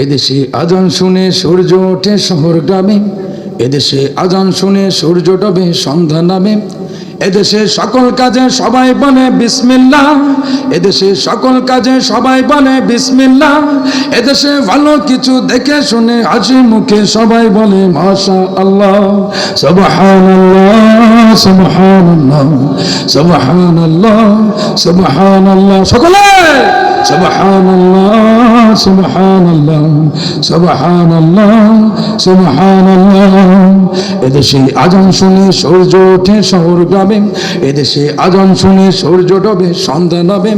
এদেশে আজান শুনে সূর্য ওঠে শহর গ্রামে, এদেশে আজান শুনে সূর্য ডোবে সন্ধ্যা নামে, এদেশে সকল কাজে সবাই বলে বিসমিল্লাহ, এদেশে সকল কাজে সবাই বলে বিসমিল্লাহ, এদেশে ভালো কিছু দেখে শুনে হাসি মুখে সবাই বলে মাশাআল্লাহ, সুবহানাল্লাহ সুবহানাল্লাহ সুবহানাল্লাহ সুবহানাল্লাহ, সকলে সুবহানাল্লাহ সুবহানাল্লাহ সুবহানাল্লাহ সুবহানাল্লাহ। এদেশে আজান শুনে সূর্য ওঠে শহর গ্রামে, এদেশে আজান শুনে সূর্য ডোবে সন্ধ্যা নামে,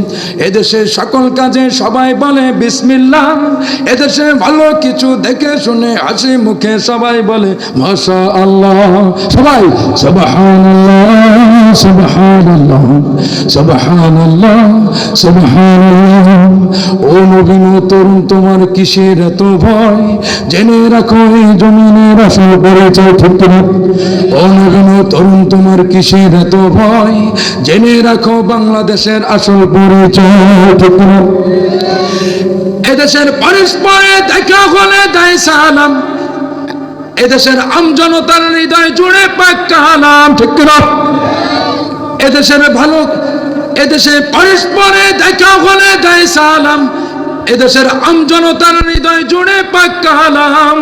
এদেশে সকল কাজে সবাই বলে বিসমিল্লাহ, এদেশে ভালো কিছু দেখে শুনে হাসি মুখে সবাই বলে মাশাআল্লাহ, সবাই সুবহানাল্লাহ সুবহানাল্লাহ সুবহানাল্লাহ সুবহানাল্লাহ। ও নবীন তরুণ তোমার কিসের এত ভয়, জেনে রাখো এই জমিনের আসল পরিচয়, ঠিক না? ও নবীন তরুণ তোমার কিসের এত ভয়, জেনে রাখো বাংলাদেশের আসল পরিচয়, ঠিক না? এদেশের পরস্পরে দেখা হলে দেয় সালাম, এদেশের আমজনতার হৃদয় জুড়ে পাক কালাম, ঠিক না? এদেশের ভালো, এদেশে পরস্পরে দেখা হলে দেয় সালাম, এদেশের আমজনতার হৃদয় জুড়ে পাক কালাম,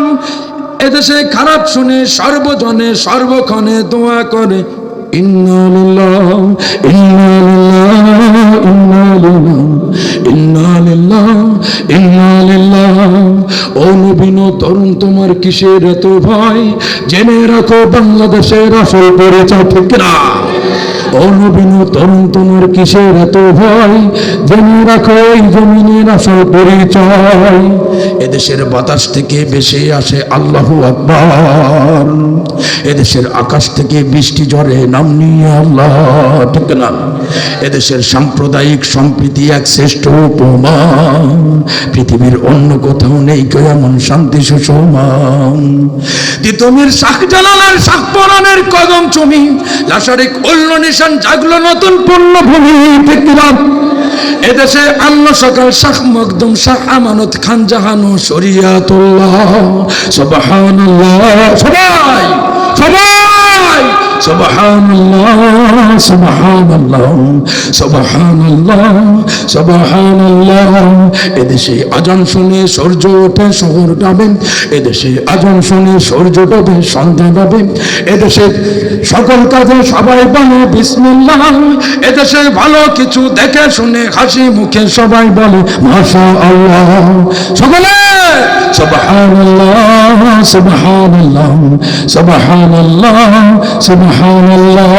এদেশে খারাপ শুনে সর্বজনে সর্বক্ষণে দোয়া করে ইন্না লিল্লাহ ইন্না লিল্লাহ ইন্না লিল্লাহ ইন্না লিল্লাহ ইন্না লিল্লাহ। ও নবীন তরুণ তোমার কিসের এত ভয়, জেনে রাখো বাংলাদেশের আসল পরিচয়, ঠিক না? ও নবীন তরুণ তোমার কিসের এত ভয়, জেনে রাখো এই জমিনের আসল পরিচয়। এদেশের বাতাস থেকে বেশি আসে আল্লাহু আকবার, এদেশের আকাশ থেকে বৃষ্টি ঝরে নাম নিয়ে আল্লাহ, ঠিক না? এদেশের সাম্প্রদায়িক সম্প্রীতি এক শ্রেষ্ঠ উপমা, পৃথিবীর অন্য কোথাও নেই এমন শান্তি সুষমা। তিতুমির শাহজালালের শাহপরানের কদম চুমি, লাশারিক উল্ল নিশান জাগলো নতুন পূর্ণভূমি, ঠিক না? এদেশে আল্লাহ সকাল শাহ মখদুম শাহ আমানত খান জাহানু শরিয়াতুল্লাহ, সুবহানাল্লাহ, সবাই সবাই সুবহানাল্লাহ সুবহানাল্লাহ সুবহানাল্লাহ সুবহানাল্লাহ। এদেশে আজান শুনে সূর্য ওঠে শহর গ্রামে, এদেশে আজান শুনে সূর্য ডোবে সন্ধ্যা নামে, এদেশে সকল কাজে সবাই বলে বিসমিল্লাহ, এদেশে ভালো কিছু দেখে শুনে হাসি মুখে সবাই বলে মাশাআল্লাহ, সকলে সুবহানাল্লাহ সুবহানাল্লাহ সুবহানাল্লাহ সুবহানাল্লাহ।